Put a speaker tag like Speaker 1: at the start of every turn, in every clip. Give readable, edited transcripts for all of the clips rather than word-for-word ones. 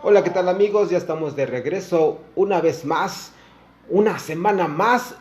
Speaker 1: Hola, ¿qué tal amigos? Ya estamos de regreso una vez más, una semana más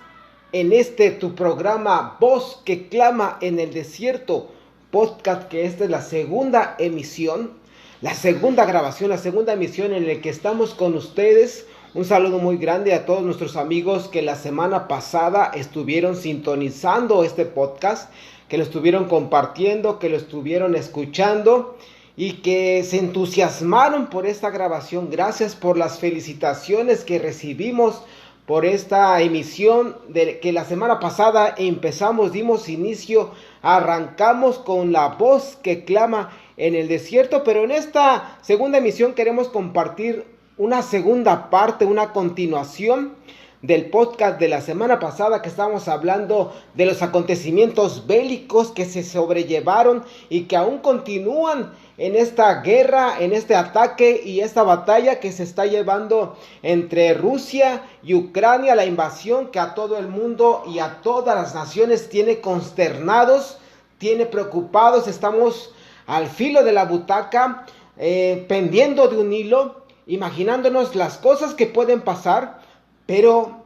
Speaker 1: en tu programa Voz que clama en el desierto, podcast que esta es la segunda emisión, la segunda grabación, la segunda emisión en la que estamos con ustedes. Un saludo muy grande a todos nuestros amigos que la semana pasada estuvieron sintonizando este podcast, que lo estuvieron compartiendo, que lo estuvieron escuchando y que se entusiasmaron por esta grabación. Gracias por las felicitaciones que recibimos por esta emisión que la semana pasada dimos inicio, arrancamos con la voz que clama en el desierto, pero en esta segunda emisión queremos compartir una segunda parte, una continuación del podcast de la semana pasada, que estábamos hablando de los acontecimientos bélicos que se sobrellevaron y que aún continúan en esta guerra, en este ataque y esta batalla que se está llevando entre Rusia y Ucrania, la invasión que a todo el mundo y a todas las naciones tiene consternados, tiene preocupados. Estamos al filo de la butaca, pendiendo de un hilo, imaginándonos las cosas que pueden pasar, pero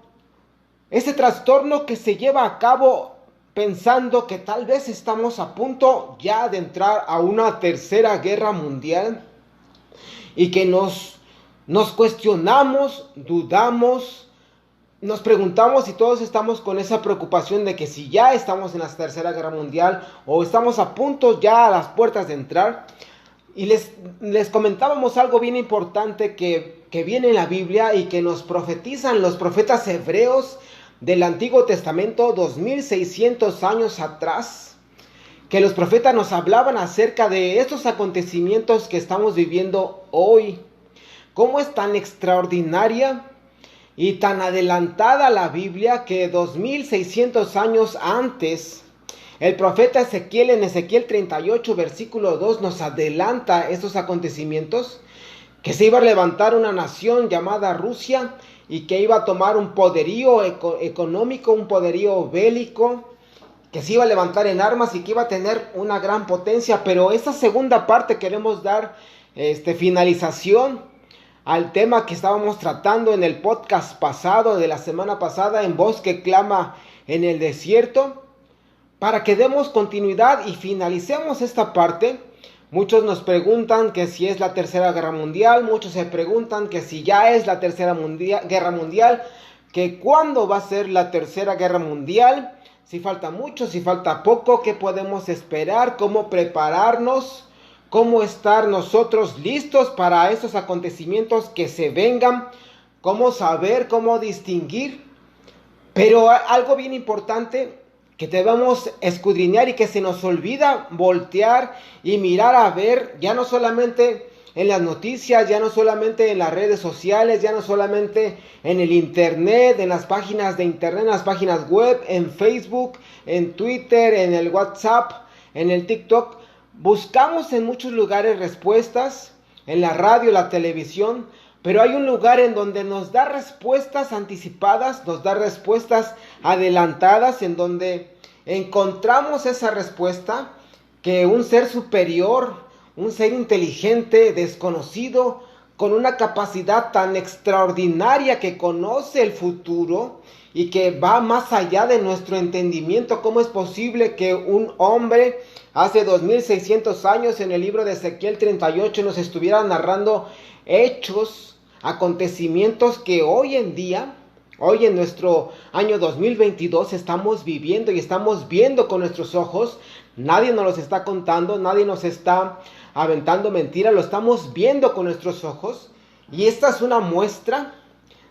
Speaker 1: ese trastorno que se lleva a cabo pensando que tal vez estamos a punto ya de entrar a una tercera guerra mundial y que nos cuestionamos, dudamos, nos preguntamos si todos estamos con esa preocupación de que si ya estamos en la tercera guerra mundial o estamos a punto ya a las puertas de entrar. Y les comentábamos algo bien importante que viene en la Biblia y que nos profetizan los profetas hebreos del Antiguo Testamento 2600 años atrás, que los profetas nos hablaban acerca de estos acontecimientos que estamos viviendo hoy. Cómo es tan extraordinaria y tan adelantada la Biblia que 2600 años antes, el profeta Ezequiel en Ezequiel 38 versículo 2 nos adelanta estos acontecimientos, que se iba a levantar una nación llamada Rusia y que iba a tomar un poderío económico, un poderío bélico, que se iba a levantar en armas y que iba a tener una gran potencia. Pero esta segunda parte queremos dar finalización al tema que estábamos tratando en el podcast pasado, de la semana pasada, en Voz que clama en el desierto, para que demos continuidad y finalicemos esta parte. Muchos nos preguntan que si es la tercera guerra mundial, muchos se preguntan que si ya es la tercera guerra mundial, que cuándo va a ser la tercera guerra mundial, si falta mucho, si falta poco, qué podemos esperar, cómo prepararnos, cómo estar nosotros listos para esos acontecimientos que se vengan, cómo saber, cómo distinguir. Pero algo bien importante que debemos escudriñar y que se nos olvida voltear y mirar a ver, ya no solamente en las noticias, ya no solamente en las redes sociales, ya no solamente en el internet, en las páginas de internet, en las páginas web, en Facebook, en Twitter, en el WhatsApp, en el TikTok. Buscamos en muchos lugares respuestas, en la radio, la televisión, pero hay un lugar en donde nos da respuestas anticipadas, nos da respuestas adelantadas, en donde encontramos esa respuesta que un ser superior, un ser inteligente, desconocido, con una capacidad tan extraordinaria que conoce el futuro y que va más allá de nuestro entendimiento. ¿Cómo es posible que un hombre hace 2600 años en el libro de Ezequiel 38 nos estuviera narrando hechos, acontecimientos que hoy en día, hoy en nuestro año 2022 estamos viviendo y estamos viendo con nuestros ojos? Nadie nos los está contando, nadie nos está aventando mentiras, lo estamos viendo con nuestros ojos. Y esta es una muestra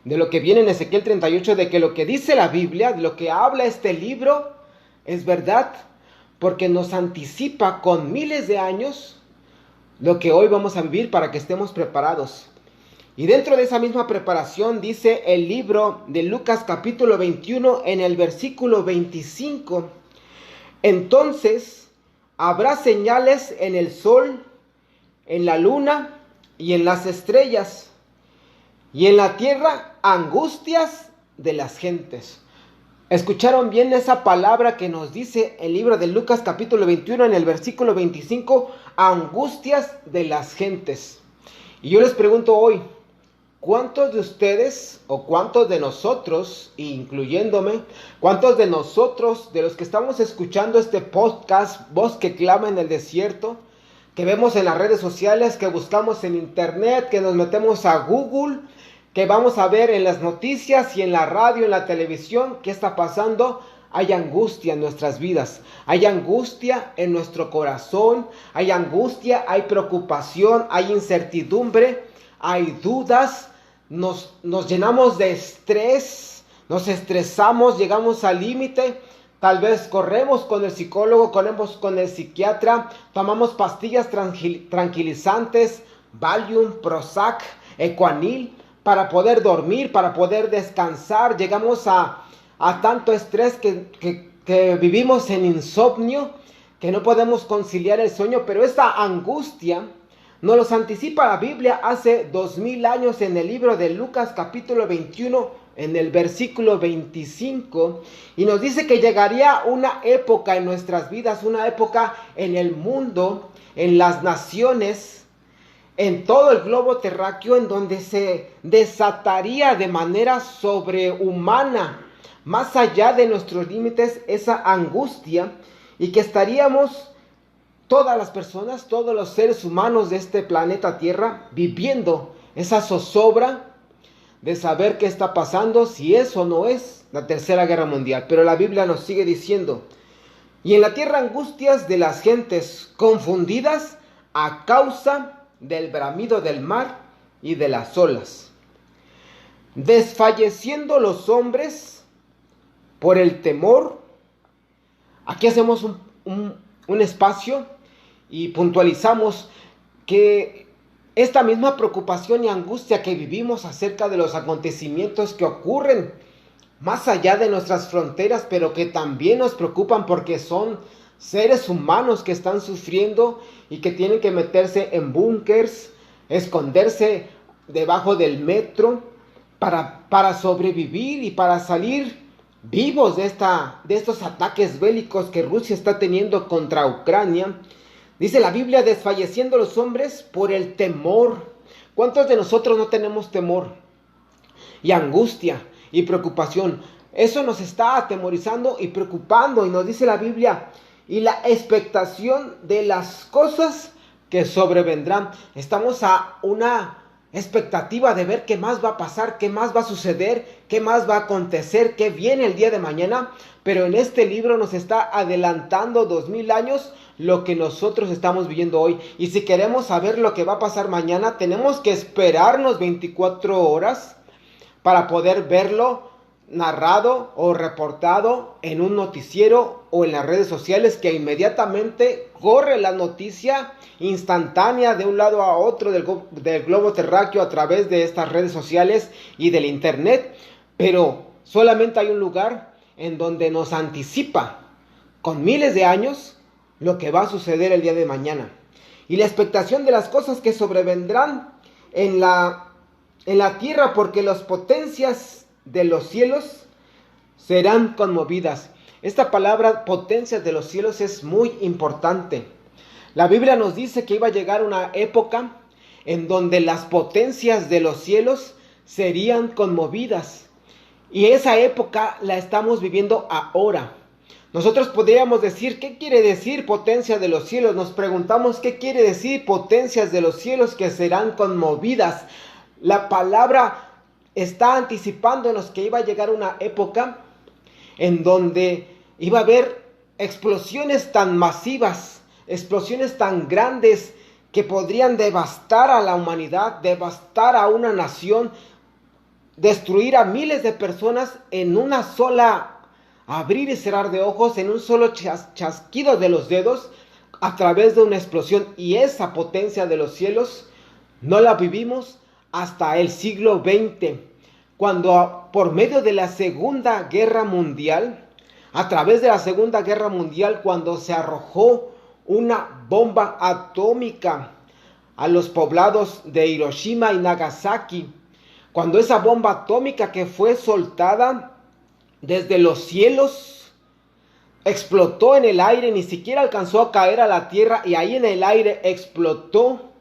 Speaker 1: de lo que viene en Ezequiel 38, de que lo que dice la Biblia, de lo que habla este libro, es verdad, porque nos anticipa con miles de años lo que hoy vamos a vivir para que estemos preparados. Y dentro de esa misma preparación dice el libro de Lucas capítulo 21 en el versículo 25. Entonces habrá señales en el sol, en la luna y en las estrellas, y en la tierra angustias de las gentes. ¿Escucharon bien esa palabra que nos dice el libro de Lucas capítulo 21 en el versículo 25? Angustias de las gentes. Y yo les pregunto hoy, ¿cuántos de ustedes o cuántos de nosotros, incluyéndome, cuántos de nosotros, de los que estamos escuchando este podcast, Voz que Clama en el Desierto, que vemos en las redes sociales, que buscamos en internet, que nos metemos a Google, que vamos a ver en las noticias y en la radio, en la televisión, qué está pasando? Hay angustia en nuestras vidas, hay angustia en nuestro corazón, hay angustia, hay preocupación, hay incertidumbre, hay dudas, nos llenamos de estrés, nos estresamos, llegamos al límite, tal vez corremos con el psicólogo, corremos con el psiquiatra, tomamos pastillas tranquilizantes, Valium, Prozac, Equanil, para poder dormir, para poder descansar. Llegamos a tanto estrés que vivimos en insomnio, que no podemos conciliar el sueño, pero esta angustia nos los anticipa la Biblia hace 2000 años en el libro de Lucas capítulo 21, en el versículo 25, y nos dice que llegaría una época en nuestras vidas, una época en el mundo, en las naciones, en todo el globo terráqueo, en donde se desataría de manera sobrehumana, más allá de nuestros límites, esa angustia, y que estaríamos todas las personas, todos los seres humanos de este planeta Tierra, viviendo esa zozobra de saber qué está pasando, si es o no es la Tercera Guerra Mundial. Pero la Biblia nos sigue diciendo: y en la tierra angustias de las gentes confundidas a causa del bramido del mar y de las olas, desfalleciendo los hombres por el temor. Aquí hacemos un espacio y puntualizamos que esta misma preocupación y angustia que vivimos acerca de los acontecimientos que ocurren más allá de nuestras fronteras, pero que también nos preocupan porque son seres humanos que están sufriendo y que tienen que meterse en búnkers, esconderse debajo del metro para sobrevivir y para salir vivos de estos ataques bélicos que Rusia está teniendo contra Ucrania. Dice la Biblia, desfalleciendo los hombres por el temor. ¿Cuántos de nosotros no tenemos temor y angustia y preocupación? Eso nos está atemorizando y preocupando, y nos dice la Biblia, y la expectación de las cosas que sobrevendrán. Estamos a una expectativa de ver qué más va a pasar, qué más va a suceder, qué más va a acontecer, qué viene el día de mañana. Pero en este libro nos está adelantando 2000 años lo que nosotros estamos viviendo hoy. Y si queremos saber lo que va a pasar mañana, tenemos que esperarnos 24 horas para poder verlo narrado o reportado en un noticiero o en las redes sociales, que inmediatamente corre la noticia instantánea de un lado a otro del globo terráqueo a través de estas redes sociales y del internet. Pero solamente hay un lugar en donde nos anticipa con miles de años lo que va a suceder el día de mañana, y la expectación de las cosas que sobrevendrán en la tierra, porque las potencias de los cielos serán conmovidas. Esta palabra potencias de los cielos es muy importante. La Biblia nos dice que iba a llegar una época en donde las potencias de los cielos serían conmovidas, y esa época la estamos viviendo ahora. Nosotros podríamos decir, ¿qué quiere decir potencia de los cielos? Nos preguntamos, ¿qué quiere decir potencias de los cielos que serán conmovidas? La palabra está anticipándonos que iba a llegar una época en donde iba a haber explosiones tan masivas, explosiones tan grandes que podrían devastar a la humanidad, devastar a una nación, destruir a miles de personas en una sola abrir y cerrar de ojos, en un solo chasquido de los dedos, a través de una explosión. Y esa potencia de los cielos no la vivimos hasta el siglo XX, cuando por medio de la Segunda Guerra Mundial, a través de la Segunda Guerra Mundial, cuando se arrojó una bomba atómica a los poblados de Hiroshima y Nagasaki, cuando esa bomba atómica que fue soltada desde los cielos explotó en el aire, ni siquiera alcanzó a caer a la tierra, y ahí en el aire explotó,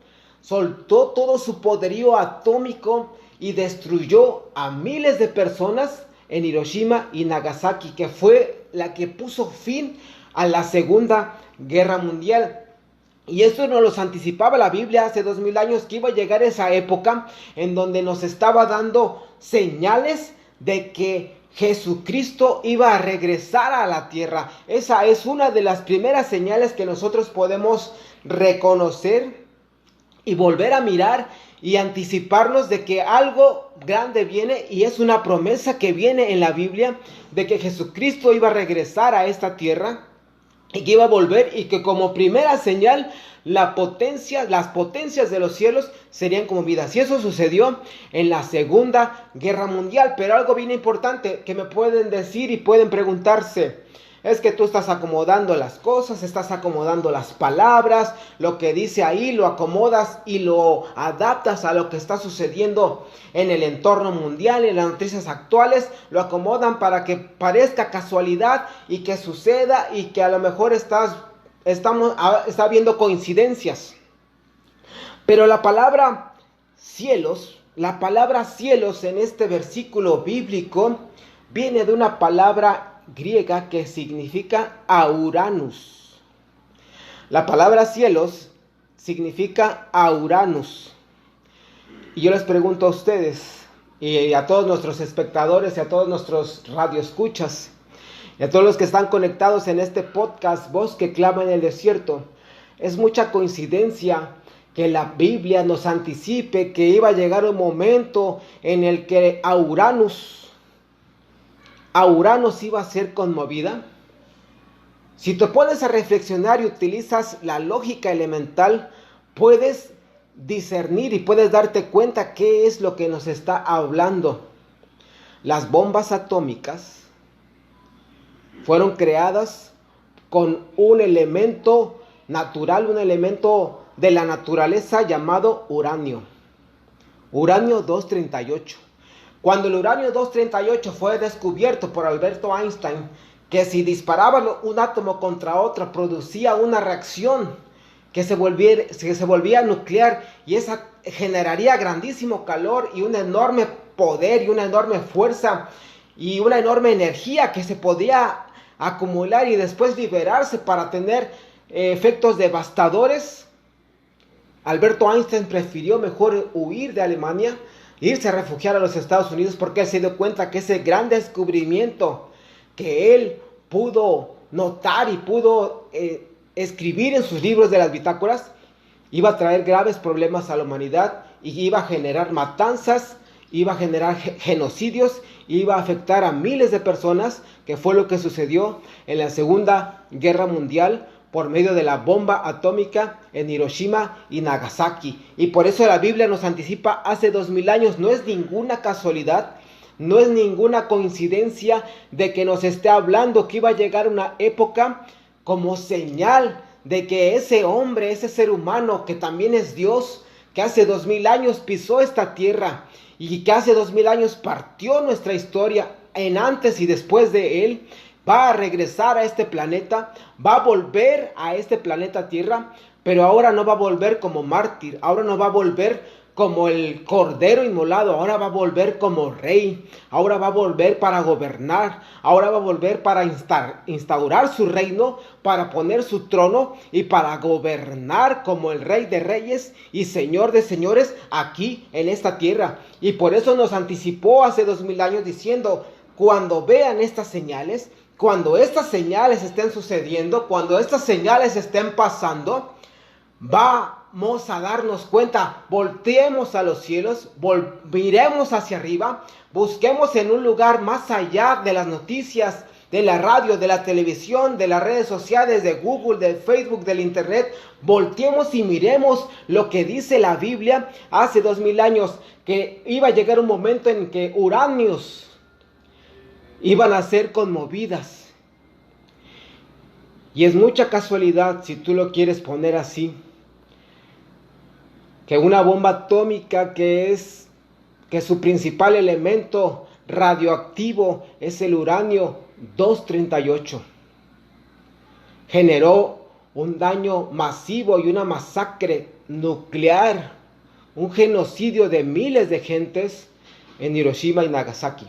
Speaker 1: soltó todo su poderío atómico y destruyó a miles de personas en Hiroshima y Nagasaki, que fue la que puso fin a la Segunda Guerra Mundial. Y esto nos los anticipaba la Biblia hace 2000 años, que iba a llegar esa época en donde nos estaba dando señales de que Jesucristo iba a regresar a la tierra. Esa es una de las primeras señales que nosotros podemos reconocer y volver a mirar y anticiparnos de que algo grande viene, y es una promesa que viene en la Biblia de que Jesucristo iba a regresar a esta tierra y que iba a volver, y que como primera señal las potencias de los cielos serían conmovidas. Y eso sucedió en la Segunda Guerra Mundial. Pero algo bien importante que me pueden decir y pueden preguntarse es que tú estás acomodando las cosas, estás acomodando las palabras, lo que dice ahí lo acomodas y lo adaptas a lo que está sucediendo en el entorno mundial, en las noticias actuales, lo acomodan para que parezca casualidad y que suceda, y que a lo mejor está viendo coincidencias. Pero la palabra cielos en este versículo bíblico viene de una palabra griega que significa Uranus. La palabra cielos significa Uranus. Y yo les pregunto a ustedes y a todos nuestros espectadores y a todos nuestros radioescuchas y a todos los que están conectados en este podcast Voz que Clama en el Desierto, ¿es mucha coincidencia que la Biblia nos anticipe que iba a llegar un momento en el que Uranus iba a ser conmovida? Si te pones a reflexionar y utilizas la lógica elemental, puedes discernir y puedes darte cuenta qué es lo que nos está hablando. Las bombas atómicas fueron creadas con un elemento natural, un elemento de la naturaleza llamado uranio. Uranio 238. Cuando el uranio 238 fue descubierto por Alberto Einstein, que si disparaba un átomo contra otro producía una reacción que se volvía nuclear, y esa generaría grandísimo calor y un enorme poder y una enorme fuerza y una enorme energía que se podía acumular y después liberarse para tener efectos devastadores. Alberto Einstein prefirió mejor huir de Alemania, irse a refugiar a los Estados Unidos, porque él se dio cuenta que ese gran descubrimiento que él pudo notar y pudo escribir en sus libros de las bitácoras iba a traer graves problemas a la humanidad y iba a generar matanzas, iba a generar genocidios, iba a afectar a miles de personas, que fue lo que sucedió en la Segunda Guerra Mundial por medio de la bomba atómica en Hiroshima y Nagasaki. Y por eso la Biblia nos anticipa hace 2000 años. No es ninguna casualidad, no es ninguna coincidencia de que nos esté hablando que iba a llegar una época como señal de que ese hombre, ese ser humano que también es Dios, que hace 2000 años pisó esta tierra y que hace 2000 años partió nuestra historia en antes y después de él, va a regresar a este planeta, va a volver a este planeta Tierra, pero ahora no va a volver como mártir, ahora no va a volver como el cordero inmolado, ahora va a volver como rey, ahora va a volver para gobernar, ahora va a volver para instaurar su reino, para poner su trono y para gobernar como el rey de reyes y señor de señores aquí en esta tierra. Y por eso nos anticipó hace 2000 años diciendo: cuando vean estas señales, cuando estas señales estén sucediendo, cuando estas señales estén pasando, vamos a darnos cuenta, volteemos a los cielos, miremos hacia arriba, busquemos en un lugar más allá de las noticias, de la radio, de la televisión, de las redes sociales, de Google, de Facebook, del internet. Volteemos y miremos lo que dice la Biblia hace 2000 años, que iba a llegar un momento en que uranios iban a ser conmovidas. Y es mucha casualidad, si tú lo quieres poner así, que una bomba atómica que su principal elemento radioactivo es el uranio 238, generó un daño masivo y una masacre nuclear un genocidio de miles de gentes en Hiroshima y Nagasaki.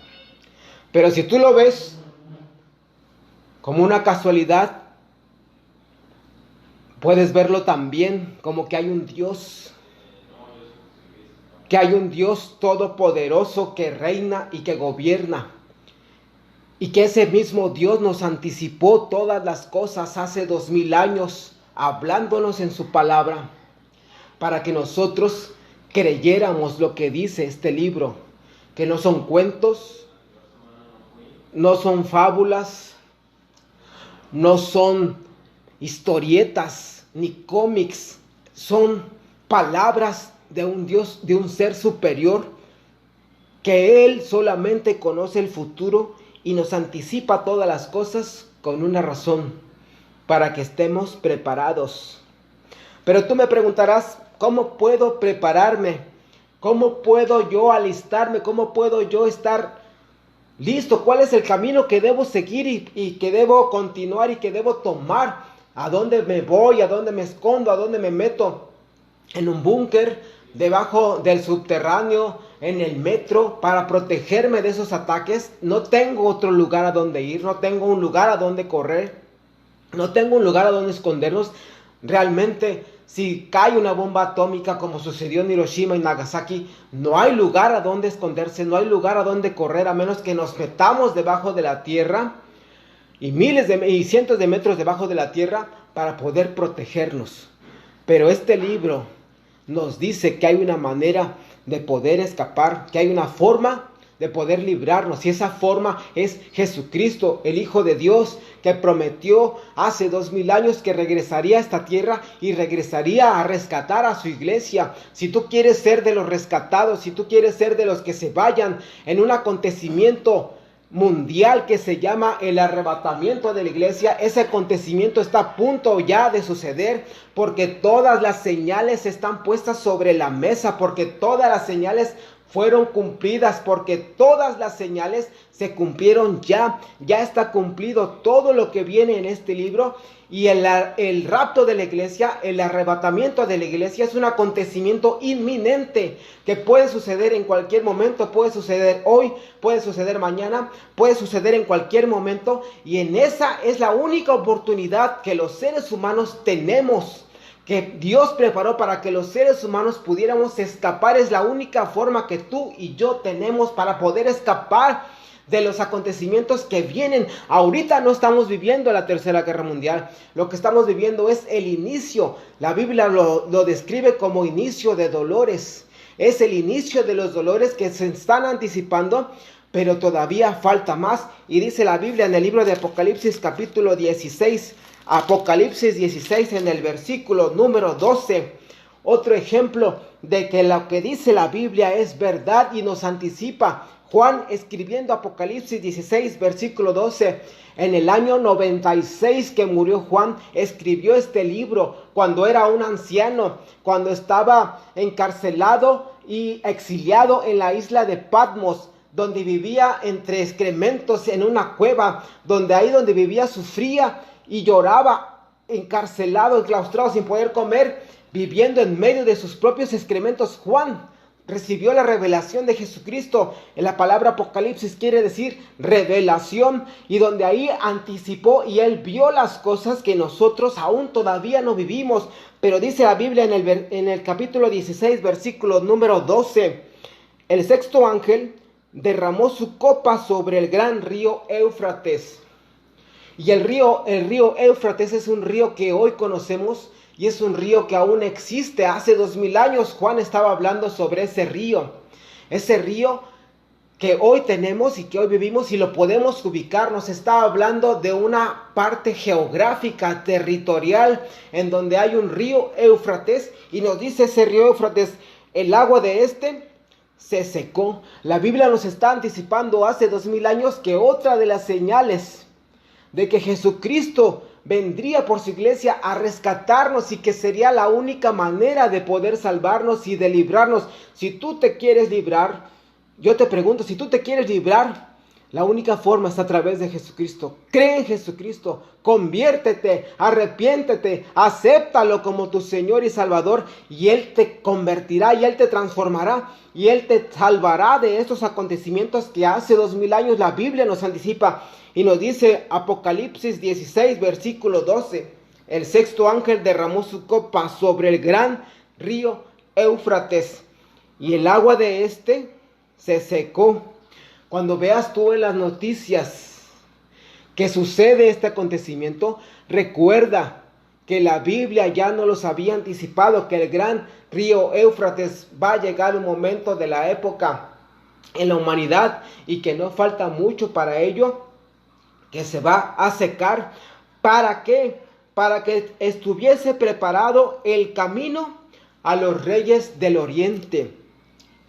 Speaker 1: Pero si tú lo ves como una casualidad, puedes verlo también como que hay un Dios, todopoderoso que reina y que gobierna. Y que ese mismo Dios nos anticipó todas las cosas hace 2000 años, hablándonos en su palabra, para que nosotros creyéramos lo que dice este libro, que no son cuentos, no son fábulas, no son historietas ni cómics, son palabras de un Dios, de un ser superior, que Él solamente conoce el futuro y nos anticipa todas las cosas con una razón, para que estemos preparados. Pero tú me preguntarás, ¿cómo puedo prepararme? ¿Cómo puedo yo alistarme? ¿Cómo puedo yo estar listo? ¿Cuál es el camino que debo seguir y que debo continuar y que debo tomar? ¿A dónde me voy? ¿A dónde me escondo? ¿A dónde me meto? ¿En un búnker? ¿Debajo del subterráneo? ¿En el metro? ¿Para protegerme de esos ataques? No tengo otro lugar a donde ir. No tengo un lugar a donde correr. No tengo un lugar a donde escondernos. Realmente, si cae una bomba atómica como sucedió en Hiroshima y Nagasaki, no hay lugar a donde esconderse, no hay lugar a donde correr, a menos que nos metamos debajo de la tierra y cientos de metros debajo de la tierra para poder protegernos. Pero este libro nos dice que hay una manera de poder escapar, que hay una forma de poder librarnos, y esa forma es Jesucristo, el Hijo de Dios, que prometió hace 2000 años que regresaría a esta tierra y regresaría a rescatar a su iglesia. Si tú quieres ser de los rescatados, si tú quieres ser de los que se vayan en un acontecimiento mundial que se llama el arrebatamiento de la iglesia, ese acontecimiento está a punto ya de suceder, porque todas las señales están puestas sobre la mesa, porque todas las señales fueron cumplidas, porque todas las señales se cumplieron ya está cumplido todo lo que viene en este libro. Y el rapto de la iglesia, el arrebatamiento de la iglesia es un acontecimiento inminente que puede suceder en cualquier momento, puede suceder hoy, puede suceder mañana, puede suceder en cualquier momento, y en esa es la única oportunidad que los seres humanos tenemos, que Dios preparó para que los seres humanos pudiéramos escapar. Es la única forma que tú y yo tenemos para poder escapar de los acontecimientos que vienen. Ahorita no estamos viviendo la Tercera Guerra Mundial. Lo que estamos viviendo es el inicio. La Biblia lo describe como inicio de dolores. Es el inicio de los dolores que se están anticipando, pero todavía falta más. Y dice la Biblia en el libro de Apocalipsis capítulo 16, Apocalipsis 16 en el versículo número 12. Otro ejemplo de que lo que dice la Biblia es verdad y nos anticipa. Juan, escribiendo Apocalipsis 16, versículo 12, en el año 96 que murió Juan, escribió este libro cuando era un anciano, cuando estaba encarcelado y exiliado en la isla de Patmos, donde vivía entre excrementos en una cueva, donde vivía sufría y lloraba, encarcelado, enclaustrado, sin poder comer, viviendo en medio de sus propios excrementos. Juan recibió la revelación de Jesucristo. En la palabra Apocalipsis quiere decir revelación, y donde ahí anticipó y él vio las cosas que nosotros aún todavía no vivimos. Pero dice la Biblia en el capítulo 16, versículo número 12, el sexto ángel derramó su copa sobre el gran río Éufrates. Y el río Éufrates es un río que hoy conocemos, y es un río que aún existe. Hace 2000 años Juan estaba hablando sobre ese río que hoy tenemos y que hoy vivimos y lo podemos ubicar. Nos está hablando de una parte geográfica, territorial, en donde hay un río Éufrates, y nos dice ese río Éufrates, el agua de este se secó. La Biblia nos está anticipando hace 2000 años que otra de las señales de que Jesucristo vendría por su iglesia a rescatarnos, y que sería la única manera de poder salvarnos y de librarnos. Si tú te quieres librar, yo te pregunto, si tú te quieres librar La única forma es a través de Jesucristo. Cree en Jesucristo, conviértete, arrepiéntete, acéptalo como tu Señor y Salvador, y Él te convertirá, y Él te transformará, y Él te salvará de estos acontecimientos que hace 2000 años la Biblia nos anticipa. Y nos dice Apocalipsis 16, versículo 12, el sexto ángel derramó su copa sobre el gran río Éufrates, y el agua de este se secó. Cuando veas tú en las noticias que sucede este acontecimiento, recuerda que la Biblia ya nos los había anticipado, que el gran río Éufrates va a llegar un momento de la época en la humanidad y que no falta mucho para ello, que se va a secar. ¿Para qué? Para que estuviese preparado el camino a los reyes del oriente.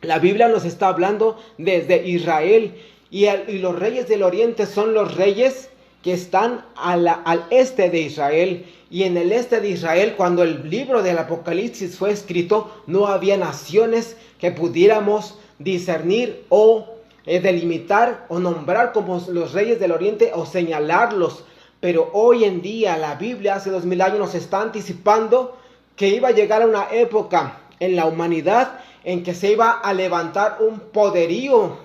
Speaker 1: La Biblia nos está hablando desde Israel y los reyes del oriente son los reyes que están al este de Israel. Y en el este de Israel, cuando el libro del Apocalipsis fue escrito, no había naciones que pudiéramos discernir o delimitar o nombrar como los reyes del oriente o señalarlos. Pero hoy en día la Biblia hace 2000 años nos está anticipando que iba a llegar a una época en la humanidad en que se iba a levantar un poderío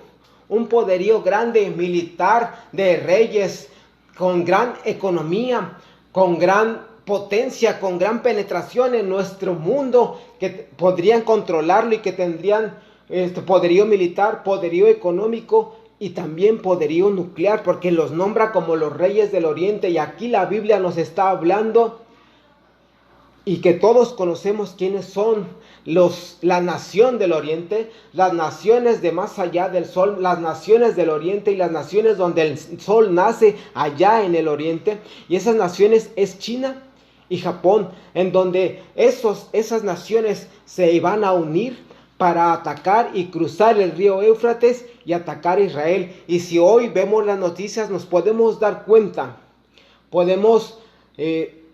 Speaker 1: grande militar de reyes con gran economía, con gran potencia, con gran penetración en nuestro mundo, que podrían controlarlo y que tendrían poderío militar, poderío económico y también poderío nuclear, porque los nombra como los reyes del oriente. Y aquí la Biblia nos está hablando y que todos conocemos quiénes son la nación del oriente, las naciones de más allá del sol, las naciones del oriente y las naciones donde el sol nace allá en el oriente. Y esas naciones es China y Japón, en donde esas naciones se van a unir para atacar y cruzar el río Éufrates y atacar a Israel. Y si hoy vemos las noticias nos podemos dar cuenta, podemos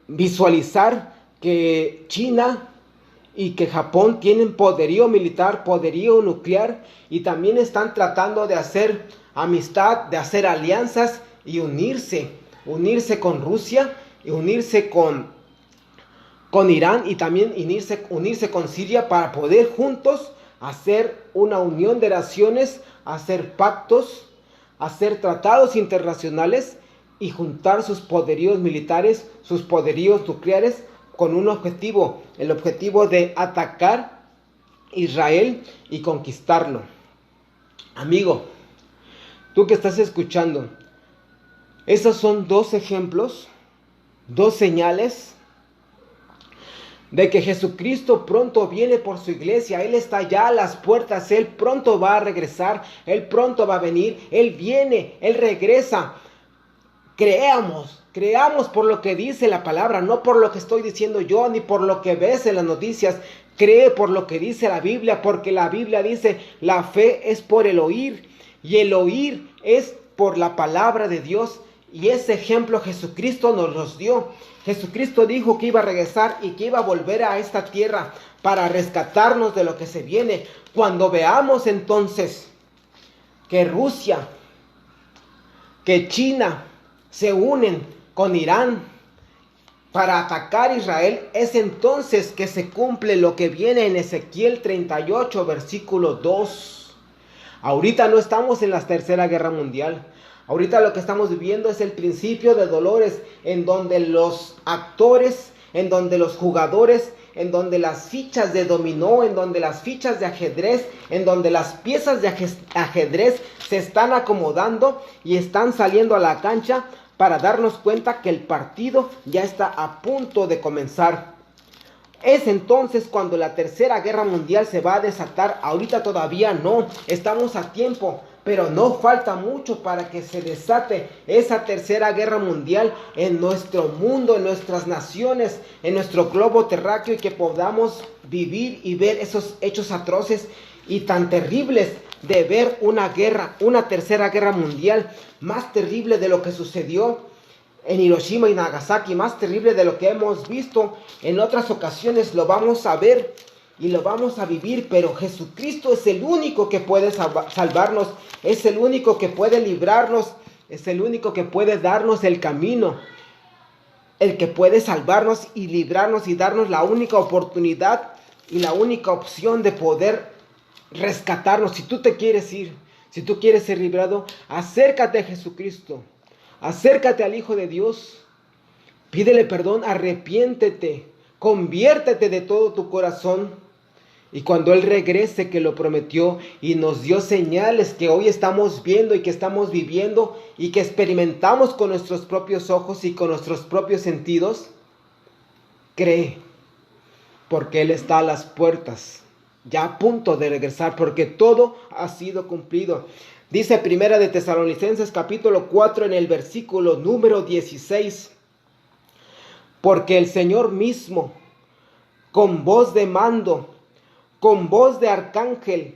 Speaker 1: visualizar que China y que Japón tienen poderío militar, poderío nuclear, y también están tratando de hacer amistad, de hacer alianzas y unirse con Rusia y unirse con Irán y también unirse con Siria para poder juntos hacer una unión de naciones, hacer pactos, hacer tratados internacionales y juntar sus poderíos militares, sus poderíos nucleares con un objetivo, el objetivo de atacar Israel y conquistarlo. Amigo, tú que estás escuchando, esos son dos ejemplos, dos señales de que Jesucristo pronto viene por su iglesia. Él está ya a las puertas, Él pronto va a regresar, Él pronto va a venir, Él viene, Él regresa. Creamos por lo que dice la palabra, no por lo que estoy diciendo yo, ni por lo que ves en las noticias. Cree por lo que dice la Biblia, porque la Biblia dice, la fe es por el oír, y el oír es por la palabra de Dios. Y ese ejemplo Jesucristo nos los dio. Jesucristo dijo que iba a regresar y que iba a volver a esta tierra para rescatarnos de lo que se viene. Cuando veamos entonces que Rusia, que China se unen con Irán para atacar a Israel, es entonces que se cumple lo que viene en Ezequiel 38, versículo 2. Ahorita no estamos en la tercera guerra mundial. Ahorita lo que estamos viviendo es el principio de dolores, en donde los actores, en donde los jugadores, en donde las fichas de dominó, en donde las fichas de ajedrez, en donde las piezas de ajedrez se están acomodando y están saliendo a la cancha para darnos cuenta que el partido ya está a punto de comenzar. Es entonces cuando la tercera guerra mundial se va a desatar. Ahorita todavía no, estamos a tiempo, pero no falta mucho para que se desate esa tercera guerra mundial en nuestro mundo, en nuestras naciones, en nuestro globo terráqueo, y que podamos vivir y ver esos hechos atroces y tan terribles de ver una guerra, una tercera guerra mundial, más terrible de lo que sucedió en Hiroshima y Nagasaki, más terrible de lo que hemos visto en otras ocasiones. Lo vamos a ver y lo vamos a vivir, pero Jesucristo es el único que puede salvarnos, es el único que puede librarnos, es el único que puede darnos el camino, el que puede salvarnos y librarnos y darnos la única oportunidad y la única opción de poder rescatarnos. Si tú te quieres ir, si tú quieres ser librado, acércate a Jesucristo, acércate al Hijo de Dios, pídele perdón, arrepiéntete, conviértete de todo tu corazón. Y cuando Él regrese, que lo prometió y nos dio señales que hoy estamos viendo y que estamos viviendo y que experimentamos con nuestros propios ojos y con nuestros propios sentidos, cree, porque Él está a las puertas, ya a punto de regresar, porque todo ha sido cumplido. Dice Primera de Tesalonicenses capítulo 4 en el versículo número 16, porque el Señor mismo, con voz de mando, con voz de arcángel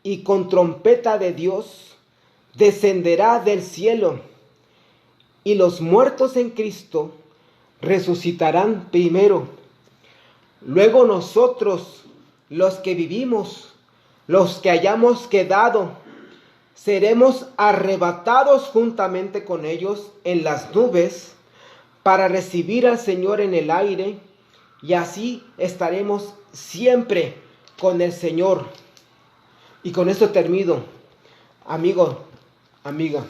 Speaker 1: y con trompeta de Dios, descenderá del cielo, y los muertos en Cristo resucitarán primero. Luego nosotros, los que vivimos, los que hayamos quedado, seremos arrebatados juntamente con ellos en las nubes para recibir al Señor en el aire, y así estaremos siempre con el Señor. Y con esto termino. Amigo, amiga,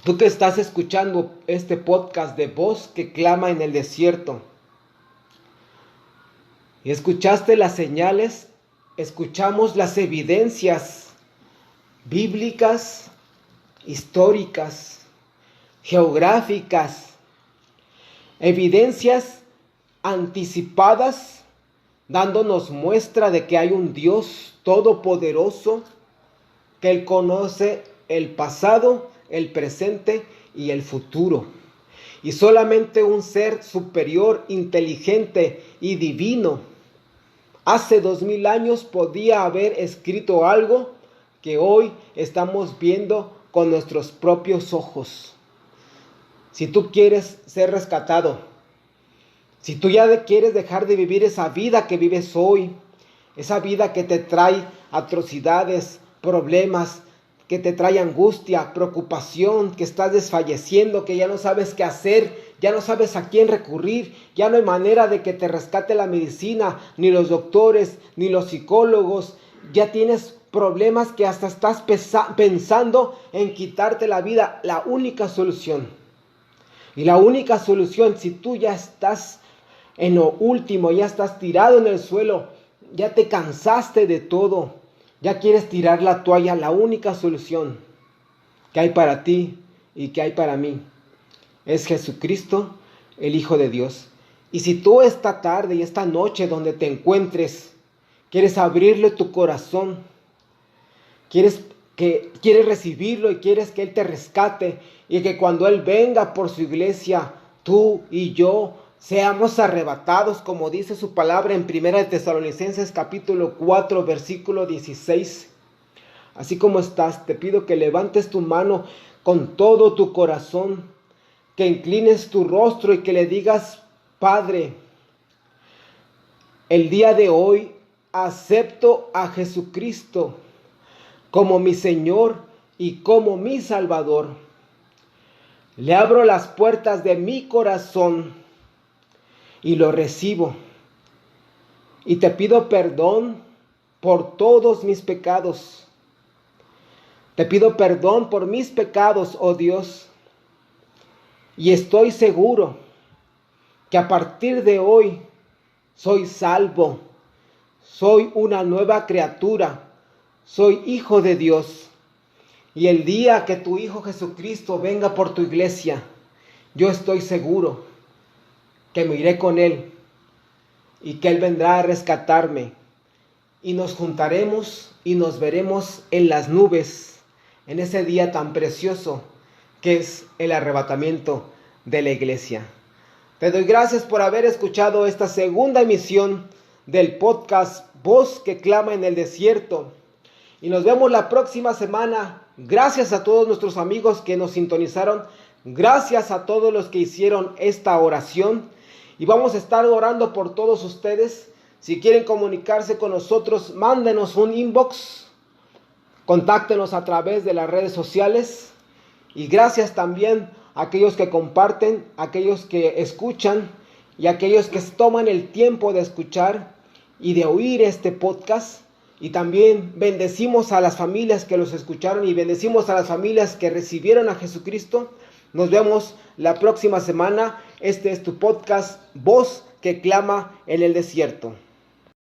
Speaker 1: tú que estás escuchando este podcast de Voz que Clama en el Desierto, y escuchaste las señales, escuchamos las evidencias bíblicas, históricas, geográficas, evidencias anticipadas, dándonos muestra de que hay un Dios todopoderoso, que Él conoce el pasado, el presente y el futuro. Y solamente un ser superior, inteligente y divino, hace 2000 años podía haber escrito algo que hoy estamos viendo con nuestros propios ojos. Si tú quieres ser rescatado, si tú ya quieres dejar de vivir esa vida que vives hoy, esa vida que te trae atrocidades, problemas, que te trae angustia, preocupación, que estás desfalleciendo, que ya no sabes qué hacer, ya no sabes a quién recurrir, ya no hay manera de que te rescate la medicina, ni los doctores, ni los psicólogos, ya tienes problemas que hasta estás pensando en quitarte la vida. La única solución, y la única solución, si tú ya estás en lo último, ya estás tirado en el suelo, ya te cansaste de todo, ya quieres tirar la toalla, la única solución que hay para ti y que hay para mí es Jesucristo, el Hijo de Dios. Y si tú esta tarde y esta noche donde te encuentres, quieres abrirle tu corazón, quieres recibirlo y quieres que Él te rescate, y que cuando Él venga por su iglesia, tú y yo seamos arrebatados, como dice su palabra en Primera de Tesalonicenses capítulo 4 versículo 16. Así como estás, te pido que levantes tu mano con todo tu corazón, que inclines tu rostro y que le digas: Padre, el día de hoy acepto a Jesucristo como mi Señor y como mi Salvador. Le abro las puertas de mi corazón y lo recibo. Y te pido perdón por todos mis pecados. Te pido perdón por mis pecados, oh Dios. Y estoy seguro que a partir de hoy soy salvo. Soy una nueva criatura. Soy hijo de Dios. Y el día que tu Hijo Jesucristo venga por tu iglesia, yo estoy seguro que me iré con Él y que Él vendrá a rescatarme. Y nos juntaremos y nos veremos en las nubes en ese día tan precioso que es el arrebatamiento de la iglesia. Te doy gracias por haber escuchado esta segunda emisión del podcast Voz que Clama en el Desierto. Y nos vemos la próxima semana. Gracias a todos nuestros amigos que nos sintonizaron. Gracias a todos los que hicieron esta oración. Y vamos a estar orando por todos ustedes. Si quieren comunicarse con nosotros, mándenos un inbox, contáctenos a través de las redes sociales. Y gracias también a aquellos que comparten, a aquellos que escuchan y a aquellos que toman el tiempo de escuchar y de oír este podcast. Y también bendecimos a las familias que los escucharon y bendecimos a las familias que recibieron a Jesucristo. Nos vemos la próxima semana. Este es tu podcast, Voz que Clama en el Desierto.